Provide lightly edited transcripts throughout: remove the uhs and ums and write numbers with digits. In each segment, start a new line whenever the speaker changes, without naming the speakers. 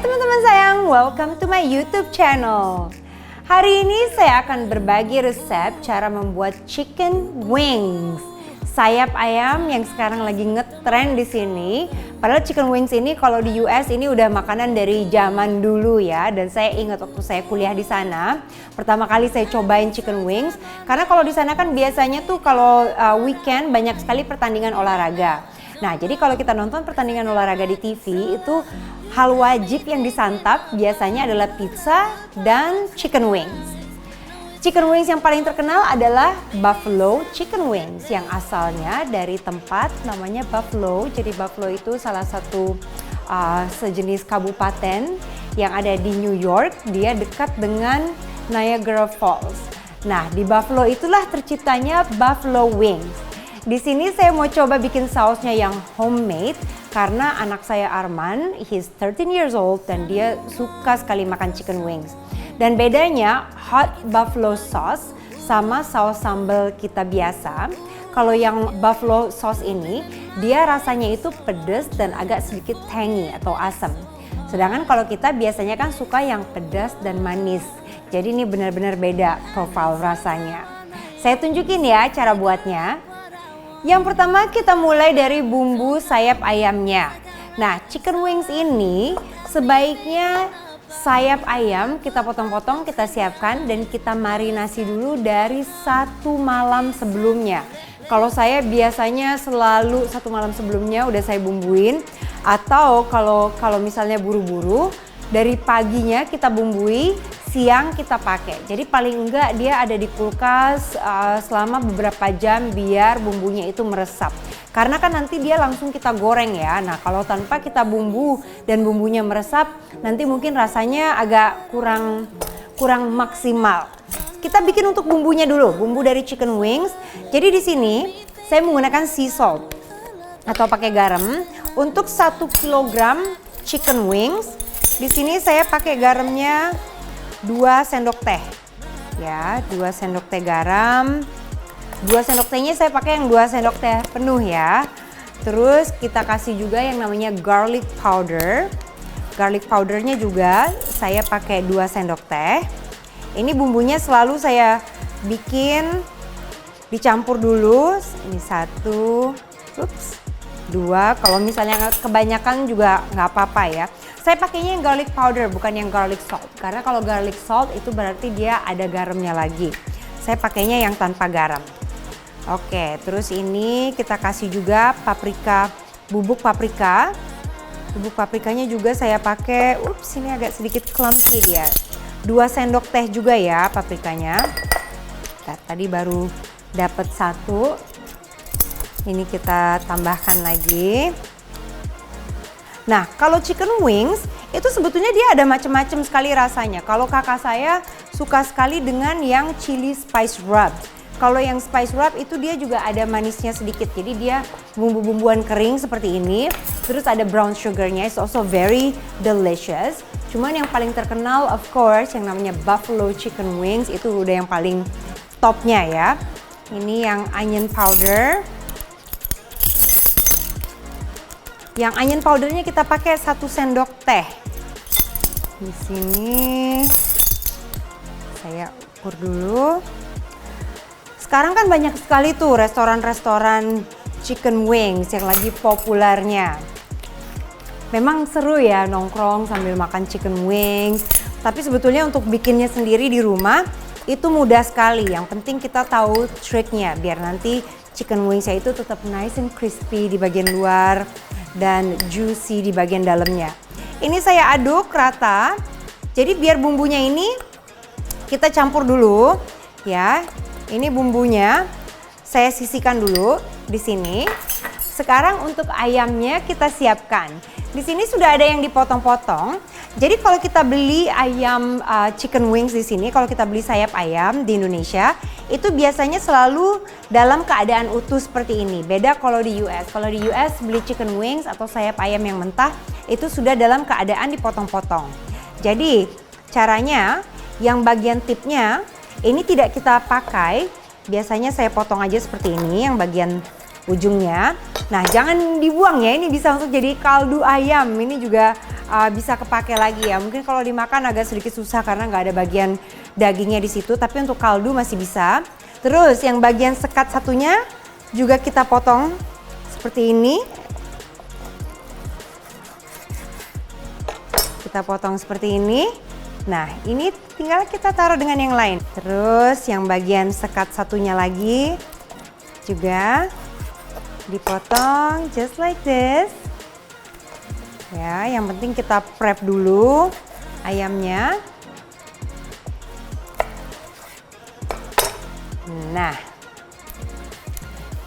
teman-teman sayang, welcome to my YouTube channel. Hari ini saya akan berbagi resep cara membuat chicken wings. Sayap ayam yang sekarang lagi ngetrend di sini. Padahal chicken wings ini kalau di US ini udah makanan dari zaman dulu ya. Dan saya ingat waktu saya kuliah di sana, pertama kali saya cobain chicken wings. Karena kalau di sana kan biasanya tuh kalau weekend banyak sekali pertandingan olahraga. Nah, jadi kalau kita nonton pertandingan olahraga di TV itu hal wajib yang disantap biasanya adalah pizza dan chicken wings. Chicken wings yang paling terkenal adalah buffalo chicken wings yang asalnya dari tempat namanya Buffalo. Jadi Buffalo itu salah satu sejenis kabupaten yang ada di New York. Dia dekat dengan Niagara Falls. Nah, di Buffalo itulah terciptanya buffalo wings. Di sini saya mau coba bikin sausnya yang homemade karena anak saya Arman, he's 13 years old dan dia suka sekali makan chicken wings. Dan bedanya hot buffalo sauce sama saus sambal kita biasa. Kalau yang buffalo sauce ini dia rasanya itu pedas dan agak sedikit tangy atau asam. Sedangkan kalau kita biasanya kan suka yang pedas dan manis. Jadi ini benar-benar beda profil rasanya. Saya tunjukin ya cara buatnya. Yang pertama kita mulai dari bumbu sayap ayamnya. Nah, chicken wings ini sebaiknya sayap ayam kita potong-potong, kita siapkan dan kita marinasi dulu dari 1 malam sebelumnya. Kalau saya biasanya selalu 1 malam sebelumnya udah saya bumbuin, atau kalau misalnya buru-buru dari paginya kita bumbui, siang kita pakai. Jadi paling enggak dia ada di kulkas selama beberapa jam biar bumbunya itu meresap. Karena kan nanti dia langsung kita goreng ya. Nah, kalau tanpa kita bumbu dan bumbunya meresap, nanti mungkin rasanya agak kurang maksimal. Kita bikin untuk bumbunya dulu, bumbu dari chicken wings. Jadi di sini saya menggunakan sea salt atau pakai garam untuk 1 kilogram chicken wings. Di sini saya pakai garamnya 2 sendok teh ya, 2 sendok teh garam. 2 sendok tehnya saya pakai yang 2 sendok teh penuh ya. Terus kita kasih juga yang namanya garlic powder. Garlic powdernya juga saya pakai 2 sendok teh. Ini bumbunya selalu saya bikin dicampur dulu. Ini 1, 2. Kalau misalnya kebanyakan juga nggak apa-apa ya. Saya pakainya yang garlic powder, bukan yang garlic salt. Karena kalau garlic salt itu berarti dia ada garamnya lagi. Saya pakainya yang tanpa garam. Oke, terus ini kita kasih juga paprika, bubuk paprika. Bubuk paprikanya juga saya pakai, ini agak sedikit clumpy dia. 2 sendok teh juga ya paprikanya. Tadi baru dapat 1. Ini kita tambahkan lagi. Nah, kalau chicken wings itu sebetulnya dia ada macam-macam sekali rasanya. Kalau kakak saya suka sekali dengan yang chili spice rub. Kalau yang spice rub itu dia juga ada manisnya sedikit. Jadi dia bumbu-bumbuan kering seperti ini. Terus ada brown sugarnya, it's also very delicious. Cuman yang paling terkenal of course yang namanya buffalo chicken wings itu udah yang paling topnya ya. Ini yang onion powder. Yang onion powdernya kita pakai 1 sendok teh. Di sini saya ukur dulu. Sekarang kan banyak sekali tuh restoran-restoran chicken wings yang lagi populernya. Memang seru ya nongkrong sambil makan chicken wings. Tapi sebetulnya untuk bikinnya sendiri di rumah itu mudah sekali. Yang penting kita tahu triknya biar nanti chicken wingsnya itu tetap nice and crispy di bagian luar dan juicy di bagian dalamnya. Ini saya aduk rata. Jadi biar bumbunya ini kita campur dulu ya. Ini bumbunya saya sisihkan dulu di sini. Sekarang untuk ayamnya kita siapkan. Di sini sudah ada yang dipotong-potong. Jadi kalau kita beli ayam chicken wings di sini, kalau kita beli sayap ayam di Indonesia, itu biasanya selalu dalam keadaan utuh seperti ini. Beda kalau di US. Kalau di US beli chicken wings atau sayap ayam yang mentah, itu sudah dalam keadaan dipotong-potong. Jadi caranya, yang bagian tipnya, ini tidak kita pakai. Biasanya saya potong aja seperti ini, yang bagian ujungnya. Nah, jangan dibuang ya, ini bisa untuk jadi kaldu ayam. Ini juga bisa kepake lagi ya. Mungkin kalau dimakan agak sedikit susah karena nggak ada bagian dagingnya di situ, tapi untuk kaldu masih bisa. Terus yang bagian sekat satunya juga kita potong seperti ini. Kita potong seperti ini. Nah, ini tinggal kita taruh dengan yang lain. Terus yang bagian sekat satunya lagi juga dipotong just like this. Ya, yang penting kita prep dulu ayamnya. Nah,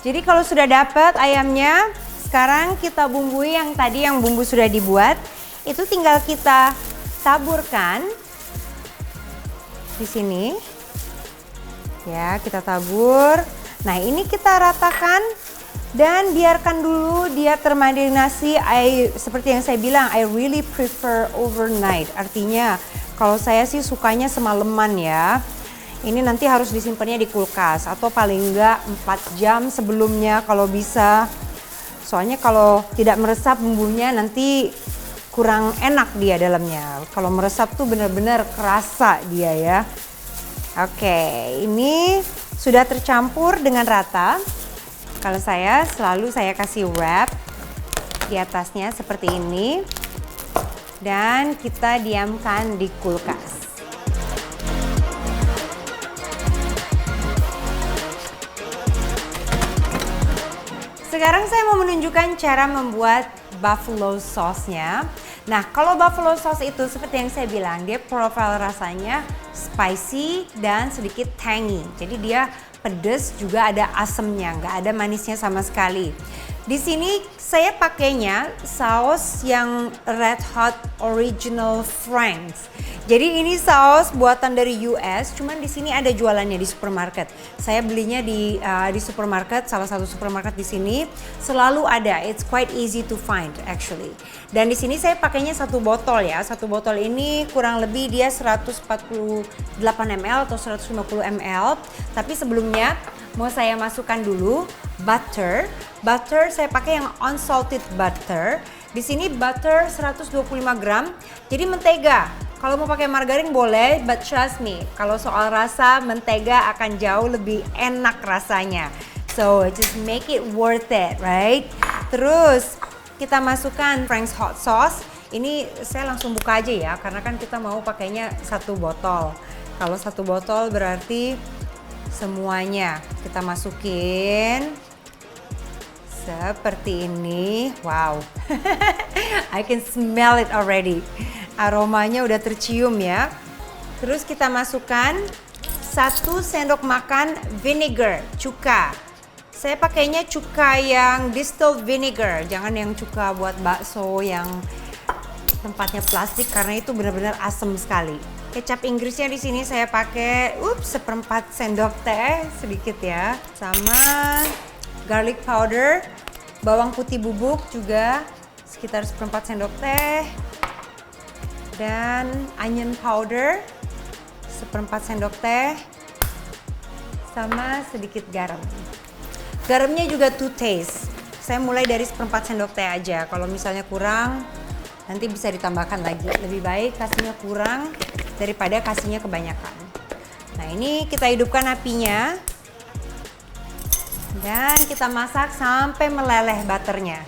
jadi kalau sudah dapat ayamnya, sekarang kita bumbui yang tadi yang bumbu sudah dibuat. Itu tinggal kita taburkan di sini. Ya, kita tabur. Nah, ini kita ratakan dan biarkan dulu dia termarinasi. Seperti yang saya bilang, I really prefer overnight. Artinya, kalau saya sih sukanya semalaman ya. Ini nanti harus disimpannya di kulkas atau paling enggak 4 jam sebelumnya kalau bisa. Soalnya kalau tidak meresap bumbunya nanti kurang enak dia dalamnya. Kalau meresap tuh benar-benar kerasa dia ya. Oke, ini sudah tercampur dengan rata. Kalau saya selalu kasih wrap di atasnya seperti ini. Dan kita diamkan di kulkas. Sekarang saya mau menunjukkan cara membuat buffalo sauce-nya. Nah, kalau buffalo sauce itu seperti yang saya bilang, dia profil rasanya spicy dan sedikit tangy. Jadi dia pedas juga ada asamnya, nggak ada manisnya sama sekali. Di sini saya pakainya saus yang Red Hot Original Frank's. Jadi ini saus buatan dari US, cuman di sini ada jualannya di supermarket. Saya belinya di supermarket, salah satu supermarket di sini selalu ada. It's quite easy to find actually. Dan di sini saya pakainya 1 botol ya. 1 botol ini kurang lebih dia 148 ml atau 150 ml. Tapi sebelumnya mau saya masukkan dulu butter. Butter saya pakai yang unsalted butter. Di sini butter 125 gram. Jadi mentega. Kalau mau pakai margarin boleh, but trust me, kalau soal rasa mentega akan jauh lebih enak rasanya. So just make it worth it, right? Terus kita masukkan Frank's hot sauce. Ini saya langsung buka aja ya, karena kan kita mau pakainya 1 botol. Kalau 1 botol berarti semuanya kita masukin seperti ini. Wow, I can smell it already. Aromanya udah tercium ya. Terus kita masukkan 1 sendok makan vinegar, cuka. Saya pakainya cuka yang distilled vinegar, jangan yang cuka buat bakso yang tempatnya plastik karena itu benar-benar asam sekali. Kecap Inggrisnya di sini saya pakai 1/4 sendok teh sedikit ya, sama garlic powder, bawang putih bubuk juga sekitar 1/4 sendok teh. Dan onion powder 1/4 sendok teh sama sedikit garam. Garamnya juga to taste. Saya mulai dari 1/4 sendok teh aja. Kalau misalnya kurang nanti bisa ditambahkan lagi. Lebih baik kasihnya kurang daripada kasihnya kebanyakan. Nah, ini kita hidupkan apinya. Dan kita masak sampai meleleh butternya.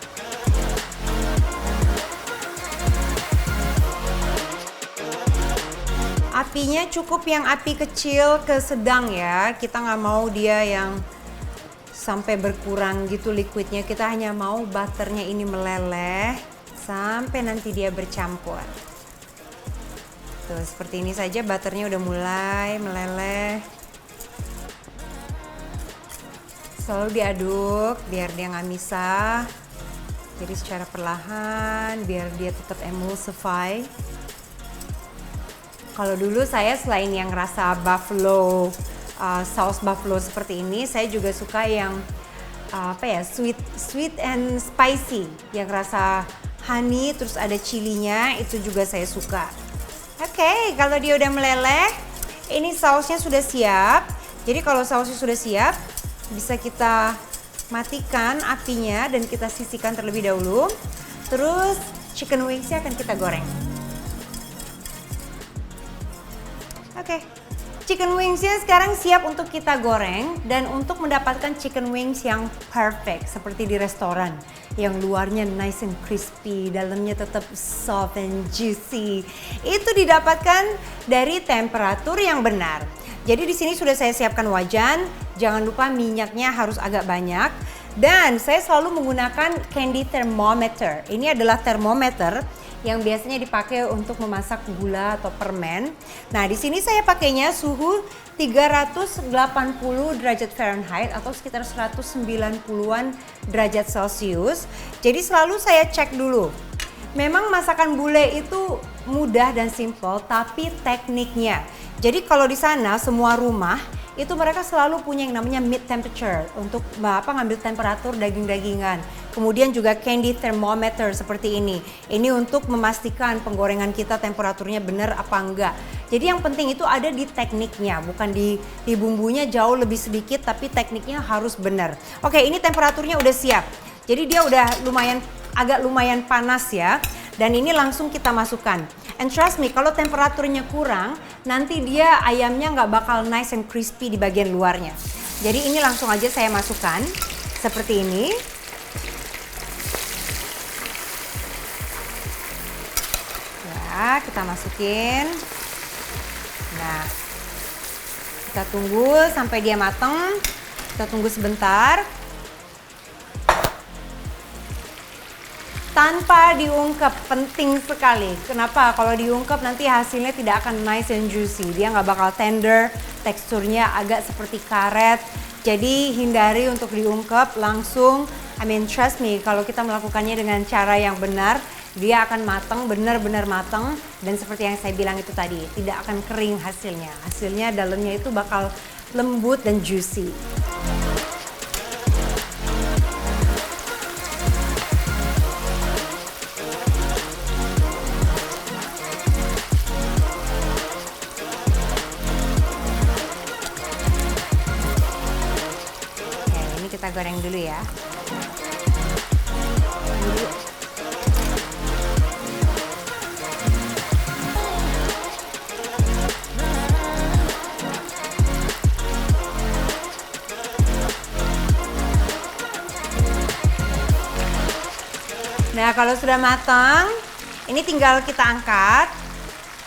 Apinya cukup yang api kecil ke sedang ya. Kita nggak mau dia yang sampai berkurang gitu liquidnya. Kita hanya mau butternya ini meleleh sampai nanti dia bercampur. Tuh, seperti ini saja butternya udah mulai meleleh. Selalu diaduk biar dia nggak misah. Jadi secara perlahan biar dia tetap emulsify. Kalau dulu saya selain yang rasa buffalo, saus buffalo seperti ini, saya juga suka yang sweet and spicy, yang rasa honey terus ada chilinya, itu juga saya suka. Oke, kalau dia udah meleleh, ini sausnya sudah siap. Jadi kalau sausnya sudah siap, bisa kita matikan apinya dan kita sisihkan terlebih dahulu. Terus chicken wingsnya akan kita goreng. Oke, chicken wingsnya sekarang siap untuk kita goreng. Dan untuk mendapatkan chicken wings yang perfect seperti di restoran, yang luarnya nice and crispy, dalamnya tetap soft and juicy, itu didapatkan dari temperatur yang benar. Jadi di sini sudah saya siapkan wajan. Jangan lupa minyaknya harus agak banyak. Dan saya selalu menggunakan candy thermometer. Ini adalah termometer yang biasanya dipakai untuk memasak gula atau permen. Nah, di sini saya pakainya suhu 380 derajat Fahrenheit atau sekitar 190-an derajat Celcius. Jadi selalu saya cek dulu. Memang masakan bule itu mudah dan simple, tapi tekniknya. Jadi kalau di sana semua rumah itu mereka selalu punya yang namanya mid temperature untuk ngambil temperatur daging-dagingan. Kemudian juga candy thermometer seperti ini. Ini untuk memastikan penggorengan kita temperaturnya benar apa enggak. Jadi yang penting itu ada di tekniknya, bukan di bumbunya jauh lebih sedikit, tapi tekniknya harus benar. Oke, ini temperaturnya udah siap. Jadi dia udah agak lumayan panas ya. Dan ini langsung kita masukkan. And trust me, kalau temperaturnya kurang, nanti dia ayamnya nggak bakal nice and crispy di bagian luarnya. Jadi ini langsung aja saya masukkan seperti ini. Ya, kita masukin. Nah, kita tunggu sampai dia matang. Kita tunggu sebentar. Tanpa diungkep, penting sekali. Kenapa? Kalau diungkep nanti hasilnya tidak akan nice and juicy. Dia nggak bakal tender, teksturnya agak seperti karet. Jadi hindari untuk diungkep langsung. Trust me, kalau kita melakukannya dengan cara yang benar, dia akan matang, benar-benar matang. Dan seperti yang saya bilang itu tadi, tidak akan kering hasilnya. Hasilnya dalamnya itu bakal lembut dan juicy. Kita goreng dulu ya. Nah, kalau sudah matang, ini tinggal kita angkat.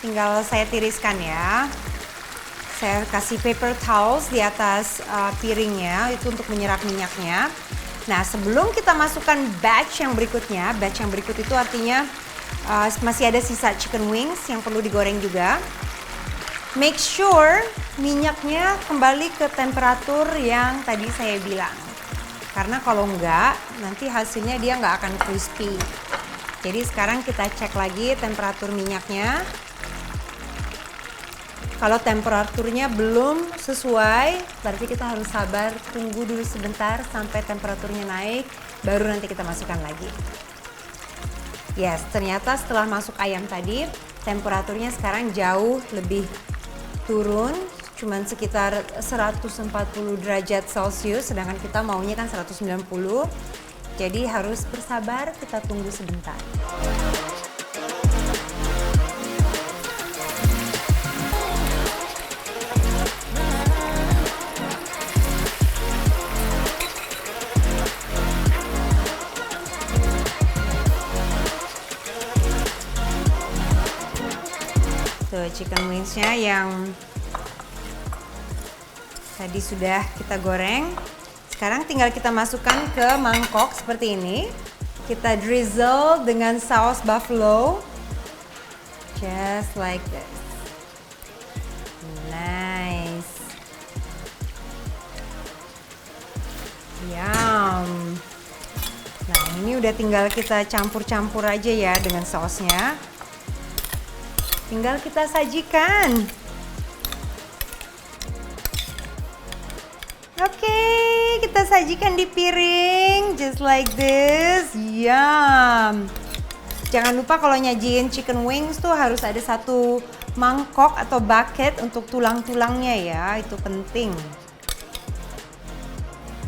Tinggal saya tiriskan ya. Saya kasih paper towels di atas piringnya itu untuk menyerap minyaknya. Nah, sebelum kita masukkan batch yang berikutnya, batch yang berikut itu artinya masih ada sisa chicken wings yang perlu digoreng juga. Make sure minyaknya kembali ke temperatur yang tadi saya bilang. Karena kalau enggak, nanti hasilnya dia nggak akan crispy. Jadi sekarang kita cek lagi temperatur minyaknya. Kalau temperaturnya belum sesuai, berarti kita harus sabar, tunggu dulu sebentar sampai temperaturnya naik, baru nanti kita masukkan lagi. Yes, ternyata setelah masuk ayam tadi, temperaturnya sekarang jauh lebih turun, cuman sekitar 140 derajat Celcius, sedangkan kita maunya kan 190. Jadi harus bersabar, kita tunggu sebentar. Chicken wingsnya yang tadi sudah kita goreng, sekarang tinggal kita masukkan ke mangkok seperti ini. Kita drizzle dengan saus buffalo, just like this. Nice, yum. Nah, ini udah tinggal kita campur-campur aja ya dengan sausnya. Tinggal kita sajikan. Oke, kita sajikan di piring, just like this. Yum. Jangan lupa kalau nyajiin chicken wings tuh harus ada satu mangkok atau bucket untuk tulang-tulangnya ya, itu penting.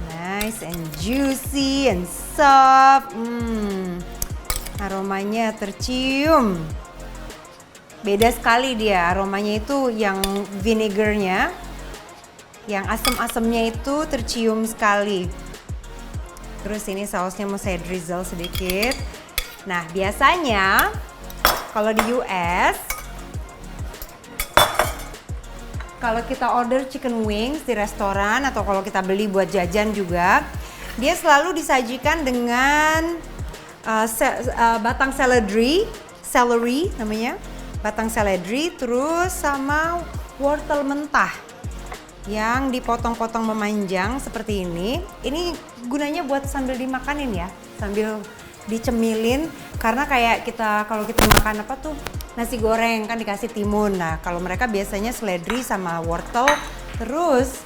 Nice and juicy and soft. Aromanya tercium. Beda sekali dia, aromanya itu yang vinegarnya, yang asam-asamnya itu tercium sekali. Terus ini sausnya mau saya drizzle sedikit. Nah, biasanya kalau di US, kalau kita order chicken wings di restoran atau kalau kita beli buat jajan juga, dia selalu disajikan dengan batang celery namanya, batang celery, terus sama wortel mentah yang dipotong-potong memanjang seperti ini. Ini gunanya buat sambil dimakanin ya, sambil dicemilin, karena kayak kalau kita makan apa tuh, nasi goreng kan dikasih timun. Nah, kalau mereka biasanya seledri sama wortel, terus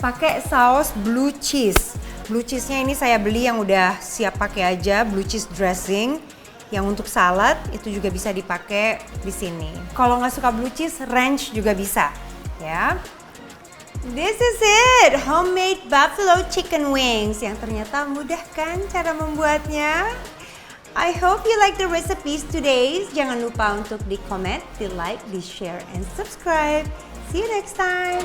pakai saus blue cheese. Blue cheese-nya ini saya beli yang udah siap pakai aja, blue cheese dressing. Yang untuk salad itu juga bisa dipakai di sini. Kalau nggak suka blue cheese, ranch juga bisa, ya. This is it, homemade buffalo chicken wings yang ternyata mudah kan cara membuatnya. I hope you like the recipes today. Jangan lupa untuk di comment, di like, di share, and subscribe. See you next time.